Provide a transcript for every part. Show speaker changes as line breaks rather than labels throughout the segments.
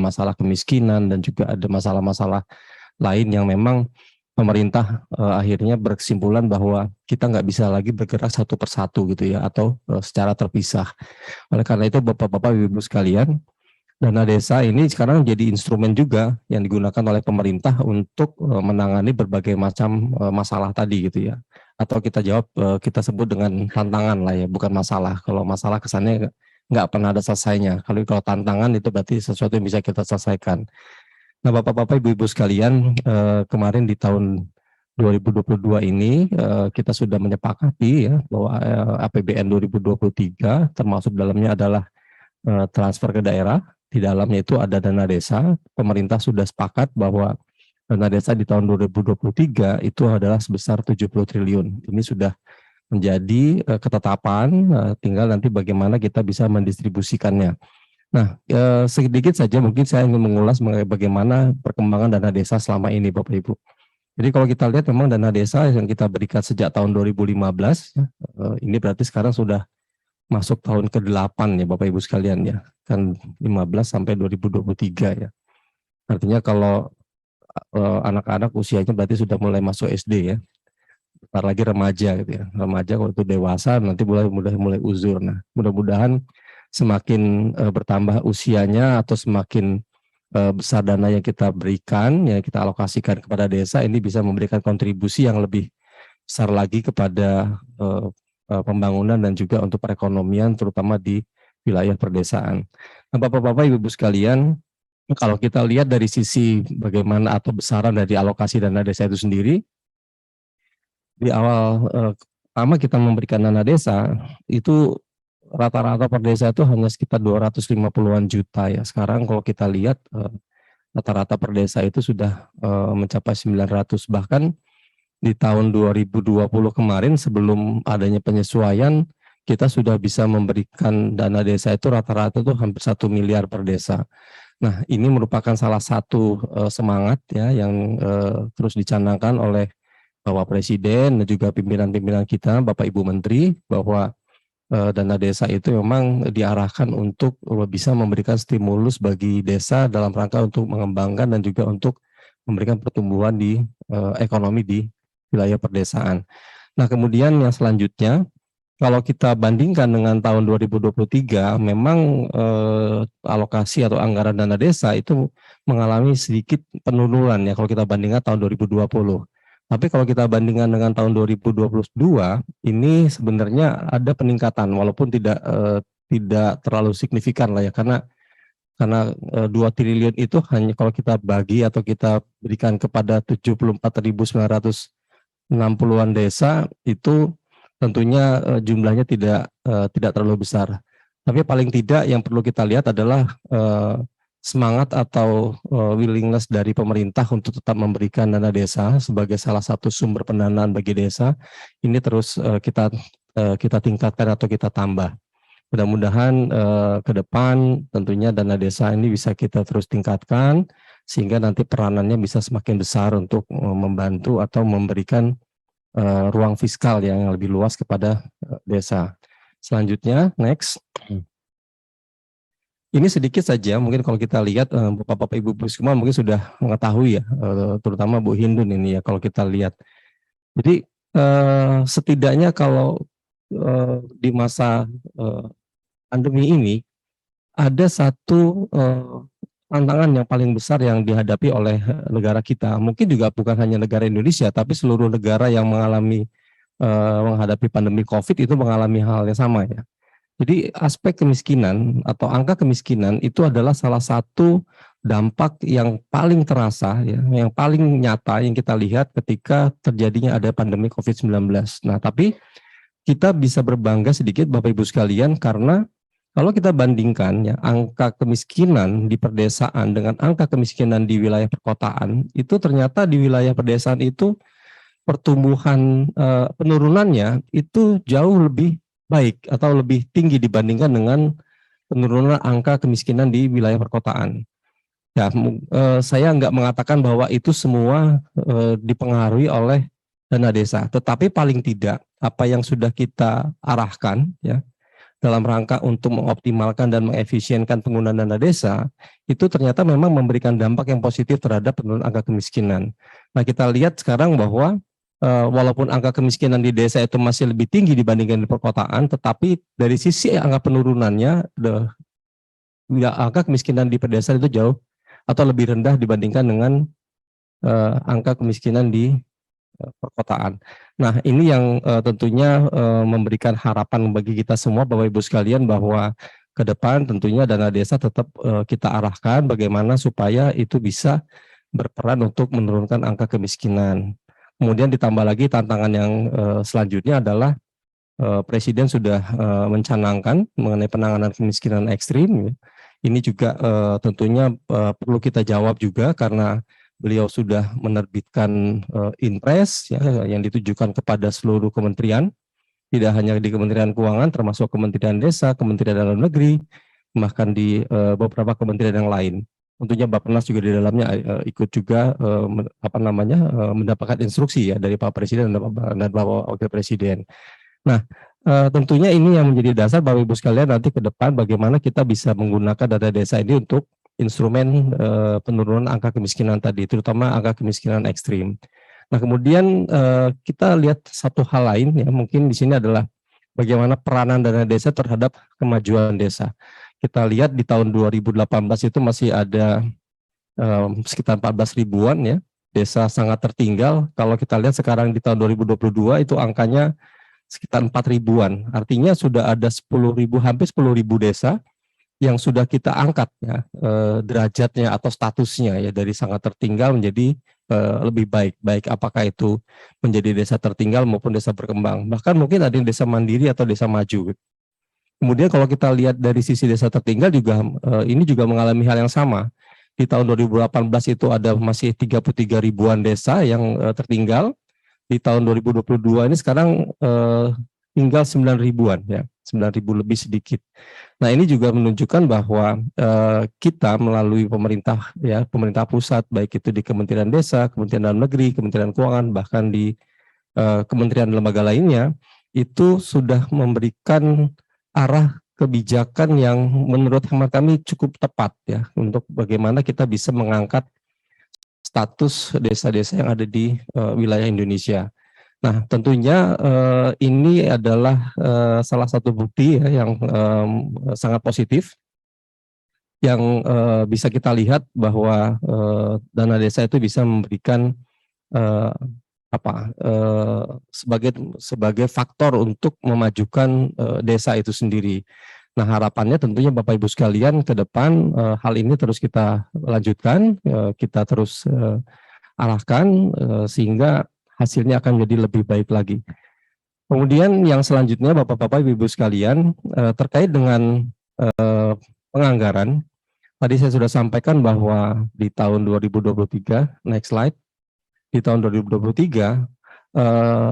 masalah kemiskinan dan juga ada masalah-masalah lain yang memang pemerintah akhirnya berkesimpulan bahwa kita nggak bisa lagi bergerak satu persatu gitu ya, atau secara terpisah. Oleh karena itu Bapak-Bapak Ibu sekalian, dana desa ini sekarang jadi instrumen juga yang digunakan oleh pemerintah untuk menangani berbagai macam masalah tadi gitu ya. Atau kita jawab, kita sebut dengan tantangan lah ya, bukan masalah. Kalau masalah kesannya nggak pernah ada selesainya. Kalau tantangan itu berarti sesuatu yang bisa kita selesaikan. Nah, Bapak-Bapak, Ibu-Ibu sekalian, kemarin di tahun 2022 ini kita sudah menyepakati ya bahwa APBN 2023 termasuk dalamnya adalah transfer ke daerah. Di dalamnya itu ada dana desa. Pemerintah sudah sepakat bahwa dana desa di tahun 2023 itu adalah sebesar 70 triliun. Ini sudah menjadi ketetapan, tinggal nanti bagaimana kita bisa mendistribusikannya. Nah, sedikit saja mungkin saya ingin mengulas mengenai bagaimana perkembangan dana desa selama ini, Bapak Ibu. Jadi kalau kita lihat memang dana desa yang kita berikan sejak tahun 2015, ini berarti sekarang sudah masuk tahun ke-8 ya Bapak Ibu sekalian ya. Kan 15 sampai 2023 ya. Artinya kalau anak-anak usianya berarti sudah mulai masuk SD ya. Bentar lagi remaja gitu ya. Remaja kalau itu dewasa nanti mulai uzur. Nah, mudah-mudahan semakin bertambah usianya atau semakin besar dana yang kita berikan, yang kita alokasikan kepada desa, ini bisa memberikan kontribusi yang lebih besar lagi kepada pembangunan dan juga untuk perekonomian, terutama di wilayah perdesaan. Nah, Bapak-Bapak, Ibu-Ibu sekalian, kalau kita lihat dari sisi bagaimana atau besaran dari alokasi dana desa itu sendiri, di awal pertama kita memberikan dana desa, itu rata-rata per desa itu hanya sekitar 250-an juta ya. Sekarang kalau kita lihat rata-rata per desa itu sudah mencapai 900. Bahkan di tahun 2020 kemarin sebelum adanya penyesuaian, kita sudah bisa memberikan dana desa itu rata-rata itu hampir 1 miliar per desa. Nah, ini merupakan salah satu semangat ya yang terus dicanangkan oleh Bapak Presiden dan juga pimpinan-pimpinan kita, Bapak Ibu Menteri, bahwa dana desa itu memang diarahkan untuk bisa memberikan stimulus bagi desa dalam rangka untuk mengembangkan dan juga untuk memberikan pertumbuhan di ekonomi di wilayah perdesaan. Nah, kemudian yang selanjutnya, kalau kita bandingkan dengan tahun 2023, memang alokasi atau anggaran dana desa itu mengalami sedikit penurunan ya kalau kita bandingkan tahun 2020. Tapi kalau kita bandingkan dengan tahun 2022, ini sebenarnya ada peningkatan walaupun tidak terlalu signifikan lah ya, karena 2 triliun itu hanya kalau kita bagi atau kita berikan kepada 74.960-an desa, itu tentunya jumlahnya tidak terlalu besar. Tapi paling tidak yang perlu kita lihat adalah semangat atau willingness dari pemerintah untuk tetap memberikan dana desa sebagai salah satu sumber pendanaan bagi desa, ini terus kita tingkatkan atau kita tambah. Mudah-mudahan ke depan tentunya dana desa ini bisa kita terus tingkatkan sehingga nanti peranannya bisa semakin besar untuk membantu atau memberikan ruang fiskal yang lebih luas kepada desa. Selanjutnya, next. Ini sedikit saja, mungkin kalau kita lihat Bapak-Bapak Ibu semua mungkin sudah mengetahui ya, terutama Bu Hindun ini ya kalau kita lihat. Jadi setidaknya kalau di masa pandemi ini ada satu tantangan yang paling besar yang dihadapi oleh negara kita. Mungkin juga bukan hanya negara Indonesia, tapi seluruh negara yang menghadapi pandemi COVID itu mengalami hal yang sama ya. Jadi aspek kemiskinan atau angka kemiskinan itu adalah salah satu dampak yang paling terasa, ya, yang paling nyata yang kita lihat ketika terjadinya ada pandemi COVID-19. Nah, tapi kita bisa berbangga sedikit Bapak Ibu sekalian karena kalau kita bandingkan ya angka kemiskinan di perdesaan dengan angka kemiskinan di wilayah perkotaan, itu ternyata di wilayah perdesaan itu pertumbuhan penurunannya itu jauh lebih baik atau lebih tinggi dibandingkan dengan penurunan angka kemiskinan di wilayah perkotaan. Ya, saya nggak mengatakan bahwa itu semua dipengaruhi oleh dana desa, tetapi paling tidak apa yang sudah kita arahkan, ya, dalam rangka untuk mengoptimalkan dan mengefisienkan penggunaan dana desa, itu ternyata memang memberikan dampak yang positif terhadap penurunan angka kemiskinan. Nah, kita lihat sekarang bahwa walaupun angka kemiskinan di desa itu masih lebih tinggi dibandingkan di perkotaan, tetapi dari sisi angka penurunannya, angka kemiskinan di pedesaan itu jauh atau lebih rendah dibandingkan dengan angka kemiskinan di perkotaan. Nah, ini yang tentunya memberikan harapan bagi kita semua, Bapak Ibu sekalian, bahwa ke depan tentunya dana desa tetap kita arahkan bagaimana supaya itu bisa berperan untuk menurunkan angka kemiskinan. Kemudian ditambah lagi tantangan yang selanjutnya adalah Presiden sudah mencanangkan mengenai penanganan kemiskinan ekstrim. Ini juga tentunya perlu kita jawab juga karena beliau sudah menerbitkan Inpres ya, yang ditujukan kepada seluruh kementerian, tidak hanya di Kementerian Keuangan, termasuk Kementerian Desa, Kementerian Dalam Negeri, bahkan di beberapa kementerian yang lain. Tentunya Bappenas juga di dalamnya ikut juga mendapatkan instruksi ya dari Pak Presiden dan Bapak Wakil Presiden. Nah, tentunya ini yang menjadi dasar Bapak Ibu sekalian nanti ke depan bagaimana kita bisa menggunakan dana desa ini untuk instrumen penurunan angka kemiskinan tadi, terutama angka kemiskinan ekstrim. Nah, kemudian kita lihat satu hal lain ya, mungkin di sini adalah bagaimana peranan dana desa terhadap kemajuan desa. Kita lihat di tahun 2018 itu masih ada sekitar 14 ribuan ya, desa sangat tertinggal. Kalau kita lihat sekarang di tahun 2022 itu angkanya sekitar 4 ribuan. Artinya sudah ada 10 ribu, hampir 10 ribu desa yang sudah kita angkat ya derajatnya atau statusnya ya dari sangat tertinggal menjadi lebih baik. Baik apakah itu menjadi desa tertinggal maupun desa berkembang. Bahkan mungkin ada yang desa mandiri atau desa maju. Kemudian kalau kita lihat dari sisi desa tertinggal juga ini juga mengalami hal yang sama. Di tahun 2018 itu ada masih 33 ribuan desa yang tertinggal. Di tahun 2022 ini sekarang tinggal 9 ribuan ya, 9 ribu lebih sedikit. Nah, ini juga menunjukkan bahwa kita melalui pemerintah ya, pemerintah pusat baik itu di Kementerian Desa, Kementerian Dalam Negeri, Kementerian Keuangan, bahkan di kementerian lembaga lainnya itu sudah memberikan arah kebijakan yang menurut hemat kami cukup tepat ya untuk bagaimana kita bisa mengangkat status desa-desa yang ada di wilayah Indonesia. Nah, tentunya ini adalah salah satu bukti ya, yang sangat positif yang bisa kita lihat bahwa dana desa itu bisa memberikan sebagai faktor untuk memajukan desa itu sendiri. Nah, harapannya tentunya Bapak Ibu sekalian ke depan hal ini terus kita lanjutkan, kita terus arahkan sehingga hasilnya akan menjadi lebih baik lagi. Kemudian yang selanjutnya Bapak-Bapak Ibu sekalian terkait dengan penganggaran, tadi saya sudah sampaikan bahwa di tahun 2023, next slide, di tahun 2023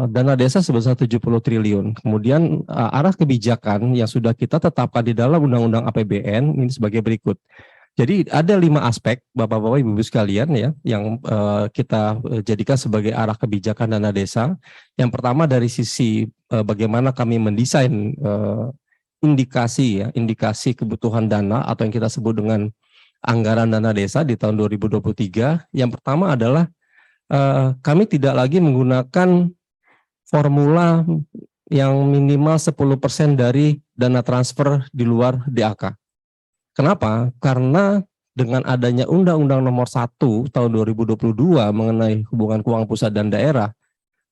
dana desa sebesar 70 triliun. Kemudian arah kebijakan yang sudah kita tetapkan di dalam Undang-Undang APBN ini sebagai berikut. Jadi ada 5 aspek Bapak-Bapak Ibu sekalian ya yang kita jadikan sebagai arah kebijakan dana desa. Yang pertama dari sisi bagaimana kami mendesain indikasi kebutuhan dana atau yang kita sebut dengan anggaran dana desa di tahun 2023. Yang pertama adalah kami tidak lagi menggunakan formula yang minimal 10% dari dana transfer di luar DAK. Kenapa? Karena dengan adanya Undang-Undang Nomor 1 tahun 2022 mengenai hubungan keuangan pusat dan daerah,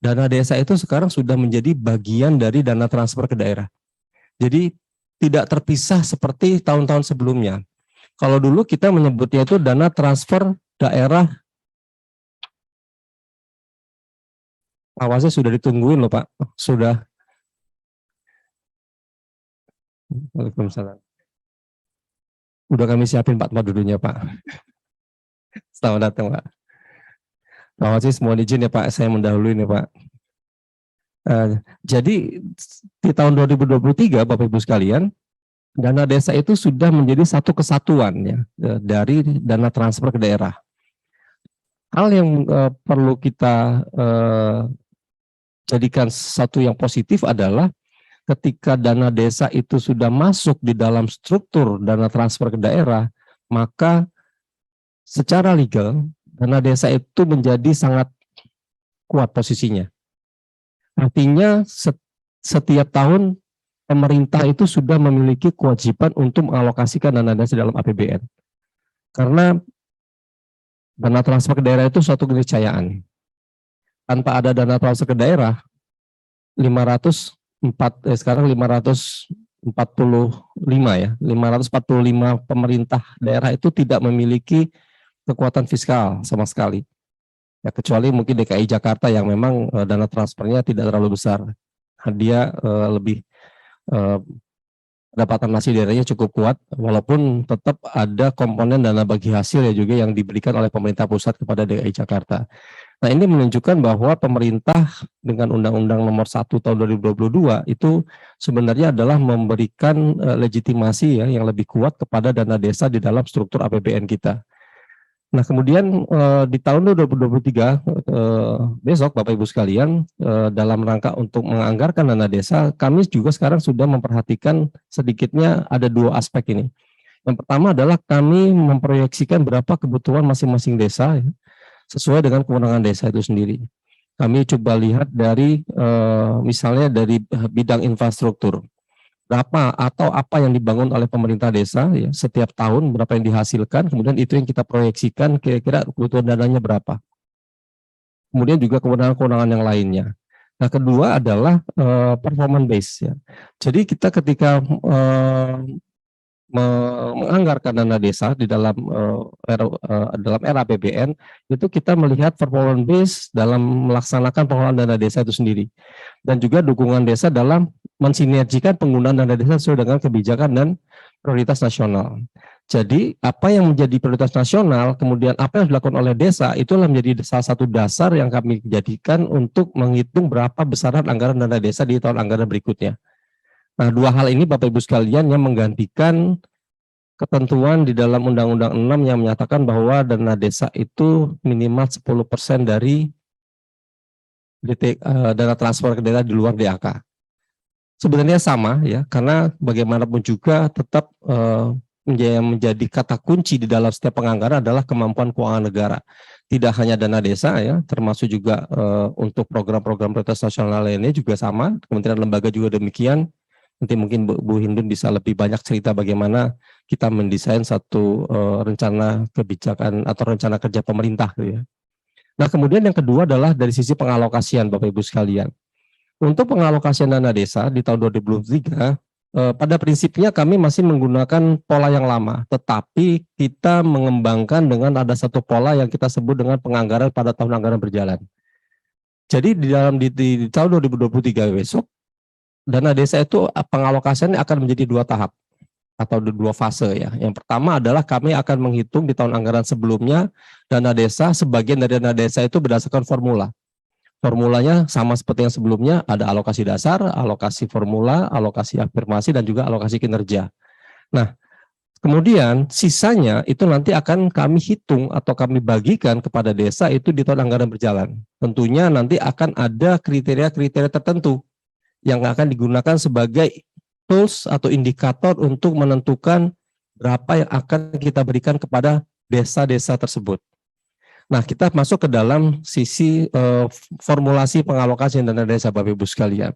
dana desa itu sekarang sudah menjadi bagian dari dana transfer ke daerah. Jadi tidak terpisah seperti tahun-tahun sebelumnya. Kalau dulu kita menyebutnya itu dana transfer daerah. Awasnya sudah ditungguin loh Pak, sudah. Waalaikumsalam. Udah kami siapin Pak tempat duduknya Pak. Selamat datang Pak. Awasnya semua izin ya Pak, saya mendahului nih Pak. Jadi di tahun 2023 Bapak Ibu sekalian, dana desa itu sudah menjadi satu kesatuan ya dari dana transfer ke daerah. Hal yang perlu kita jadikan satu yang positif adalah ketika dana desa itu sudah masuk di dalam struktur dana transfer ke daerah, maka secara legal dana desa itu menjadi sangat kuat posisinya. Artinya setiap tahun pemerintah itu sudah memiliki kewajiban untuk mengalokasikan dana desa dalam APBN. Karena dana transfer ke daerah itu suatu keniscayaan. Tanpa ada dana transfer ke daerah, sekarang 545 ya, 545 pemerintah daerah itu tidak memiliki kekuatan fiskal sama sekali. Ya, kecuali mungkin DKI Jakarta yang memang dana transfernya tidak terlalu besar. Dia lebih pendapatan nasi daerahnya cukup kuat, walaupun tetap ada komponen dana bagi hasil ya juga yang diberikan oleh pemerintah pusat kepada DKI Jakarta. Nah, ini menunjukkan bahwa pemerintah dengan Undang-Undang Nomor 1 Tahun 2022 itu sebenarnya adalah memberikan legitimasi ya yang lebih kuat kepada dana desa di dalam struktur APBN kita. Nah, kemudian di tahun 2023 besok Bapak Ibu sekalian, dalam rangka untuk menganggarkan dana desa, kami juga sekarang sudah memperhatikan sedikitnya ada dua aspek ini. Yang pertama adalah kami memproyeksikan berapa kebutuhan masing-masing desa ya, sesuai dengan kewenangan desa itu sendiri. Kami coba lihat dari misalnya dari bidang infrastruktur. Berapa atau apa yang dibangun oleh pemerintah desa ya, setiap tahun, berapa yang dihasilkan, kemudian itu yang kita proyeksikan kira-kira kebutuhan dananya berapa. Kemudian juga kewenangan-kewenangan yang lainnya. Nah, kedua adalah performance base ya. Jadi kita ketika menganggarkan dana desa di dalam dalam RAPBN itu kita melihat performance base dalam melaksanakan pengelolaan dana desa itu sendiri, dan juga dukungan desa dalam mensinergikan penggunaan dana desa sesuai dengan kebijakan dan prioritas nasional. Jadi apa yang menjadi prioritas nasional, kemudian apa yang dilakukan oleh desa, itulah menjadi salah satu dasar yang kami jadikan untuk menghitung berapa besaran anggaran dana desa di tahun anggaran berikutnya. Nah, dua hal ini Bapak Ibu sekalian yang menggantikan ketentuan di dalam Undang-Undang 6 yang menyatakan bahwa dana desa itu minimal 10% dari dana transfer ke daerah di luar DAK. Sebenarnya sama ya, karena bagaimanapun juga tetap menjadi kata kunci di dalam setiap penganggaran adalah kemampuan keuangan negara. Tidak hanya dana desa ya, termasuk juga untuk program-program prioritas nasional lainnya juga sama. Kementerian lembaga juga demikian. Nanti mungkin Bu Hindun bisa lebih banyak cerita bagaimana kita mendesain satu rencana kebijakan atau rencana kerja pemerintah gitu ya. Nah, kemudian yang kedua adalah dari sisi pengalokasian Bapak Ibu sekalian. Untuk pengalokasian dana desa di tahun 2023, pada prinsipnya kami masih menggunakan pola yang lama, tetapi kita mengembangkan dengan ada satu pola yang kita sebut dengan penganggaran pada tahun anggaran berjalan. Jadi di tahun 2023 besok, dana desa itu pengalokasiannya akan menjadi dua tahap atau dua fase ya. Yang pertama adalah kami akan menghitung di tahun anggaran sebelumnya dana desa, sebagian dari dana desa itu berdasarkan formula. Formulanya sama seperti yang sebelumnya, ada alokasi dasar, alokasi formula, alokasi afirmasi, dan juga alokasi kinerja. Nah, kemudian sisanya itu nanti akan kami hitung atau kami bagikan kepada desa itu di tahun anggaran berjalan. Tentunya nanti akan ada kriteria-kriteria tertentu yang akan digunakan sebagai tools atau indikator untuk menentukan berapa yang akan kita berikan kepada desa-desa tersebut. Nah, kita masuk ke dalam sisi formulasi pengalokasian dana desa Bapak Ibu sekalian.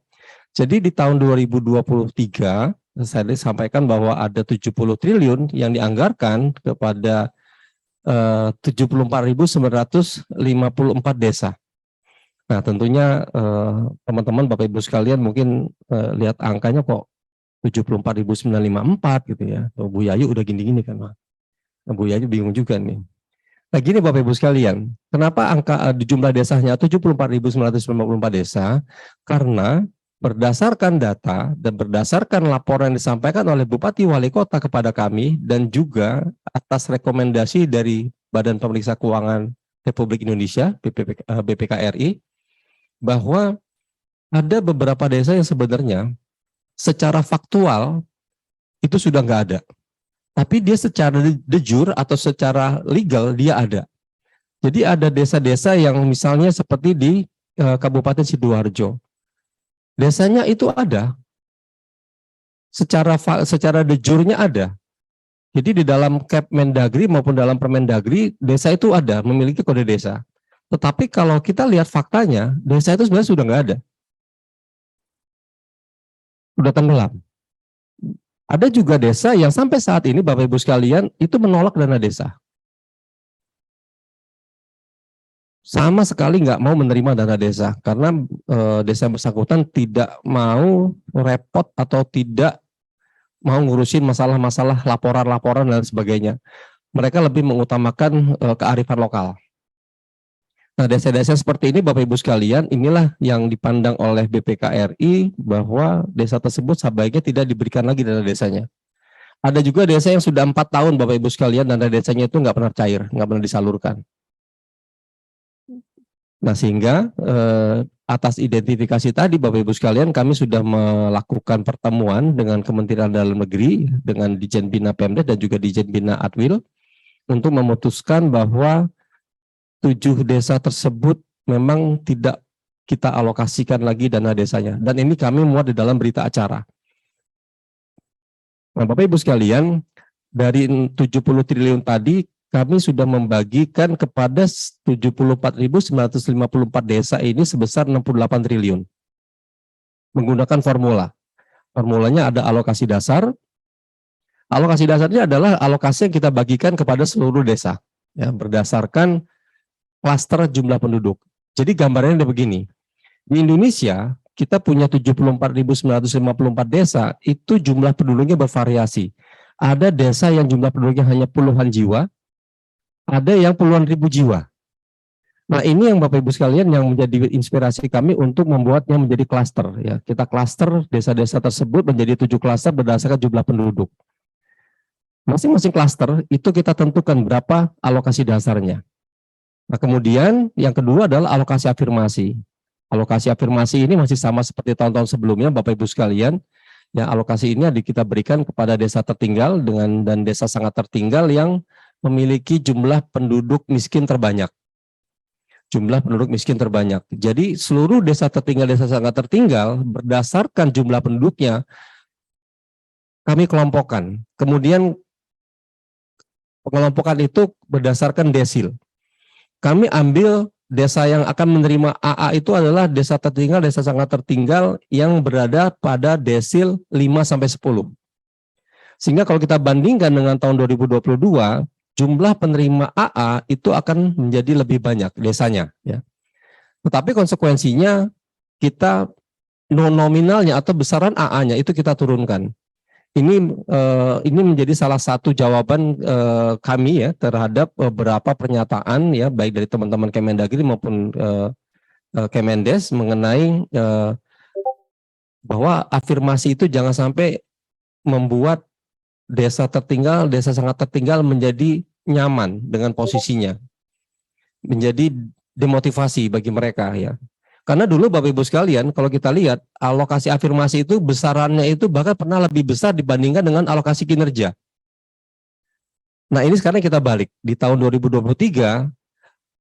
Jadi di tahun 2023, saya sampaikan bahwa ada 70 triliun yang dianggarkan kepada 74.954 desa. Nah, tentunya teman-teman Bapak Ibu sekalian mungkin lihat angkanya kok 74.954 gitu ya. Bu Yayu udah gini-gini kan, Pak. Bu Yayu bingung juga nih. Nah, gini Bapak Ibu sekalian, kenapa angka di jumlah desanya 74.954 desa? Karena berdasarkan data dan berdasarkan laporan yang disampaikan oleh Bupati Wali Kota kepada kami dan juga atas rekomendasi dari Badan Pemeriksa Keuangan Republik Indonesia BPKRI, bahwa ada beberapa desa yang sebenarnya secara faktual itu sudah nggak ada. Tapi dia secara de jure atau secara legal dia ada. Jadi ada desa-desa yang misalnya seperti di Kabupaten Sidoarjo. Desanya itu ada, secara de jure-nya ada. Jadi di dalam Kepmendagri maupun dalam Permendagri, desa itu ada, memiliki kode desa. Tetapi kalau kita lihat faktanya, desa itu sebenarnya sudah nggak ada. Sudah tenggelam. Ada juga desa yang sampai saat ini, Bapak Ibu sekalian, itu menolak dana desa. Sama sekali nggak mau menerima dana desa, karena desa yang bersangkutan tidak mau repot atau tidak mau ngurusin masalah-masalah laporan-laporan dan sebagainya. Mereka lebih mengutamakan kearifan lokal. Nah, desa-desa seperti ini, Bapak Ibu sekalian, inilah yang dipandang oleh BPKRI bahwa desa tersebut sebaiknya tidak diberikan lagi dana desanya. Ada juga desa yang sudah 4 tahun, Bapak Ibu sekalian, dana desanya itu nggak pernah cair, nggak pernah disalurkan. Nah, sehingga atas identifikasi tadi, Bapak Ibu sekalian, kami sudah melakukan pertemuan dengan Kementerian Dalam Negeri, dengan Dijen Bina Pemda dan juga Dijen Bina Atwil, untuk memutuskan bahwa 7 desa tersebut memang tidak kita alokasikan lagi dana desanya. Dan ini kami muat di dalam berita acara. Nah, Bapak Ibu sekalian, dari 70 triliun tadi, kami sudah membagikan kepada 74.954 desa ini sebesar 68 triliun. Menggunakan formula. Formulanya ada alokasi dasar. Alokasi dasarnya adalah alokasi yang kita bagikan kepada seluruh desa, ya, berdasarkan klaster jumlah penduduk. Jadi gambarnya ada begini. Di Indonesia, kita punya 74.954 desa, itu jumlah penduduknya bervariasi. Ada desa yang jumlah penduduknya hanya puluhan jiwa, ada yang puluhan ribu jiwa. Nah, ini yang Bapak Ibu sekalian yang menjadi inspirasi kami untuk membuatnya menjadi klaster. Ya, kita klaster desa-desa tersebut menjadi 7 klaster berdasarkan jumlah penduduk. Masing-masing klaster itu kita tentukan berapa alokasi dasarnya. Nah, kemudian yang kedua adalah alokasi afirmasi. Alokasi afirmasi ini masih sama seperti tahun-tahun sebelumnya, Bapak Ibu sekalian. Ya, alokasi ini kita berikan kepada desa tertinggal dan desa sangat tertinggal yang memiliki jumlah penduduk miskin terbanyak. Jumlah penduduk miskin terbanyak. Jadi seluruh desa tertinggal, desa sangat tertinggal berdasarkan jumlah penduduknya kami kelompokkan. Kemudian pengelompokan itu berdasarkan desil. Kami ambil desa yang akan menerima AA itu adalah desa tertinggal, desa sangat tertinggal yang berada pada desil 5-10. Sehingga kalau kita bandingkan dengan tahun 2022, jumlah penerima AA itu akan menjadi lebih banyak desanya. Ya. Tetapi konsekuensinya kita nominalnya atau besaran AA-nya itu kita turunkan. Ini menjadi salah satu jawaban kami ya terhadap beberapa pernyataan ya baik dari teman-teman Kemendagri maupun Kemendes mengenai bahwa afirmasi itu jangan sampai membuat desa tertinggal, desa sangat tertinggal menjadi nyaman dengan posisinya, menjadi demotivasi bagi mereka ya. Karena dulu Bapak Ibu sekalian, kalau kita lihat alokasi afirmasi itu besarannya itu bahkan pernah lebih besar dibandingkan dengan alokasi kinerja. Nah, ini sekarang kita balik. Di tahun 2023,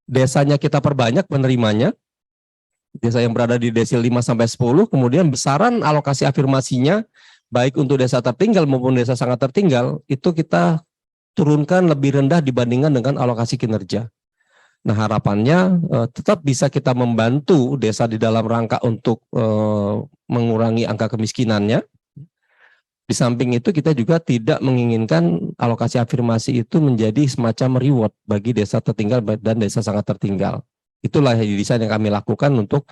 desanya kita perbanyak penerimanya, desa yang berada di desil 5-10, kemudian besaran alokasi afirmasinya, baik untuk desa tertinggal maupun desa sangat tertinggal, itu kita turunkan lebih rendah dibandingkan dengan alokasi kinerja. Nah, harapannya tetap bisa kita membantu desa di dalam rangka untuk mengurangi angka kemiskinannya. Di samping itu kita juga tidak menginginkan alokasi afirmasi itu menjadi semacam reward bagi desa tertinggal dan desa sangat tertinggal. Itulah desain yang kami lakukan untuk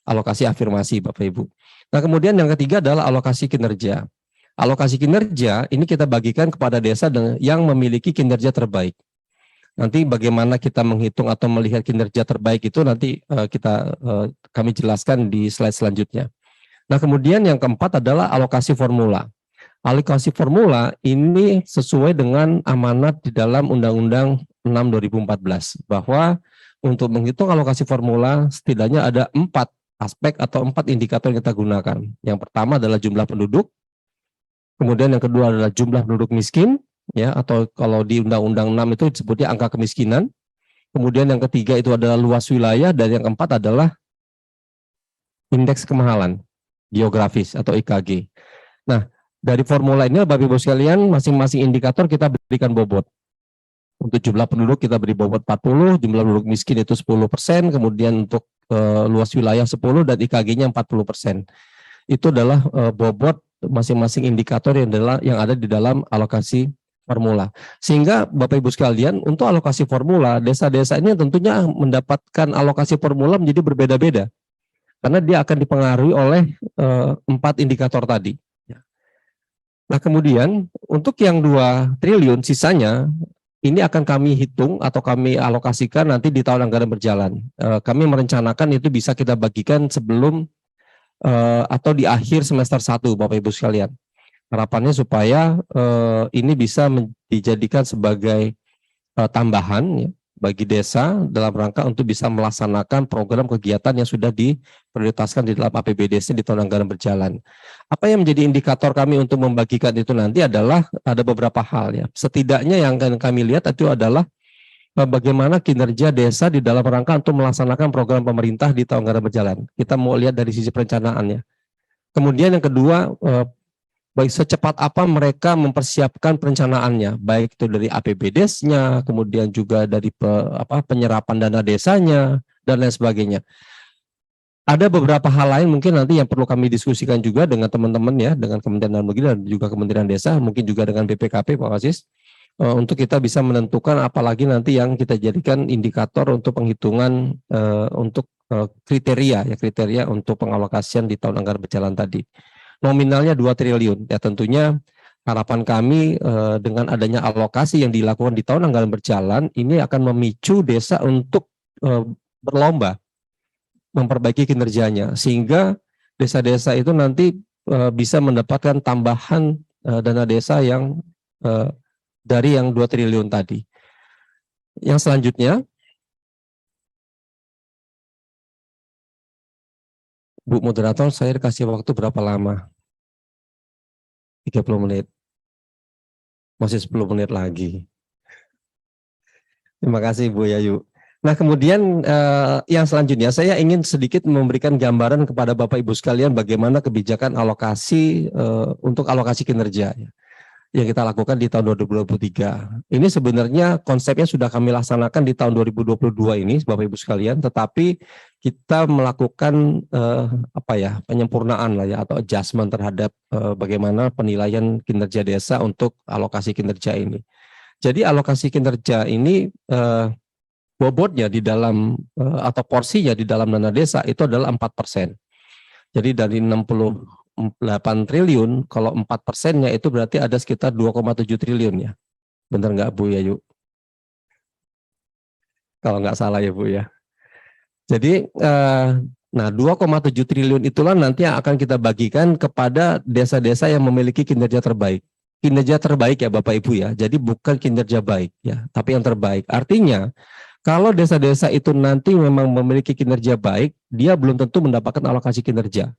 alokasi afirmasi Bapak Ibu. Nah, kemudian yang ketiga adalah alokasi kinerja. Alokasi kinerja ini kita bagikan kepada desa yang memiliki kinerja terbaik. Nanti bagaimana kita menghitung atau melihat kinerja terbaik itu nanti kami jelaskan di slide selanjutnya. Nah, kemudian yang keempat adalah alokasi formula. Alokasi formula ini sesuai dengan amanat di dalam Undang-Undang 6 2014 bahwa untuk menghitung alokasi formula setidaknya ada 4 aspek atau 4 indikator yang kita gunakan. Yang pertama adalah jumlah penduduk, kemudian yang kedua adalah jumlah penduduk miskin, ya, atau kalau di Undang-Undang 6 itu disebutnya angka kemiskinan. Kemudian yang ketiga itu adalah luas wilayah, dan yang keempat adalah indeks kemahalan geografis atau IKG. Nah, Dari formula ini Bapak Ibu sekalian, masing-masing indikator kita berikan bobot. Untuk jumlah penduduk kita beri bobot 40, jumlah penduduk miskin itu 10%, kemudian untuk luas wilayah 10 dan IKG-nya 40%. Itu adalah bobot masing-masing indikator yang ada di dalam alokasi formula. Sehingga Bapak Ibu sekalian, untuk alokasi formula, desa-desa ini tentunya mendapatkan alokasi formula menjadi berbeda-beda. Karena dia akan dipengaruhi oleh 4 indikator tadi. Nah kemudian untuk yang 2 triliun sisanya, ini akan kami hitung atau kami alokasikan nanti di tahun anggaran berjalan. Kami merencanakan itu bisa kita bagikan sebelum atau di akhir semester 1 Bapak Ibu sekalian. Harapannya supaya ini bisa dijadikan sebagai tambahan ya, bagi desa dalam rangka untuk bisa melaksanakan program kegiatan yang sudah diprioritaskan di dalam APBDes di tahun anggaran berjalan. Apa yang menjadi indikator kami untuk membagikan itu nanti adalah ada beberapa hal ya. Setidaknya yang kami lihat itu adalah bagaimana kinerja desa di dalam rangka untuk melaksanakan program pemerintah di tahun anggaran berjalan. Kita mau lihat dari sisi perencanaannya. Kemudian yang kedua, baik secepat apa mereka mempersiapkan perencanaannya, baik itu dari APBDes-nya, kemudian juga dari penyerapan dana desanya, dan lain sebagainya. Ada beberapa hal lain mungkin nanti yang perlu kami diskusikan juga dengan teman-teman ya, dengan Kementerian Dalam Negeri dan juga Kementerian Desa, mungkin juga dengan BPKP Pak Wasis, untuk kita bisa menentukan apalagi nanti yang kita jadikan indikator untuk penghitungan untuk kriteria untuk pengalokasian di tahun anggaran berjalan tadi. Nominalnya 2 triliun. Ya tentunya harapan kami dengan adanya alokasi yang dilakukan di tahun anggaran berjalan ini akan memicu desa untuk berlomba memperbaiki kinerjanya sehingga desa-desa itu nanti bisa mendapatkan tambahan dana desa yang dari yang 2 triliun tadi. Yang selanjutnya, Bu Moderator, saya dikasih waktu berapa lama? 30 menit. Masih 10 menit lagi. Terima kasih Bu Yayu. Nah kemudian yang selanjutnya saya ingin sedikit memberikan gambaran kepada Bapak Ibu sekalian bagaimana kebijakan alokasi untuk alokasi kinerja yang kita lakukan di tahun 2023. Ini sebenarnya konsepnya sudah kami laksanakan di tahun 2022 ini Bapak Ibu sekalian, tetapi kita melakukan penyempurnaan lah ya atau adjustment terhadap bagaimana penilaian kinerja desa untuk alokasi kinerja ini. Jadi alokasi kinerja ini bobotnya di dalam atau porsinya di dalam dana desa itu adalah 4%. Jadi dari 68 triliun, kalau 4%-nya itu berarti ada sekitar 2,7 triliun ya. Benar nggak Bu Yayu? Kalau nggak salah ya Bu ya. Jadi, 2,7 triliun itulah nanti yang akan kita bagikan kepada desa-desa yang memiliki kinerja terbaik. Kinerja terbaik ya Bapak Ibu ya, jadi bukan kinerja baik ya, tapi yang terbaik. Artinya, kalau desa-desa itu nanti memang memiliki kinerja baik, dia belum tentu mendapatkan alokasi kinerja.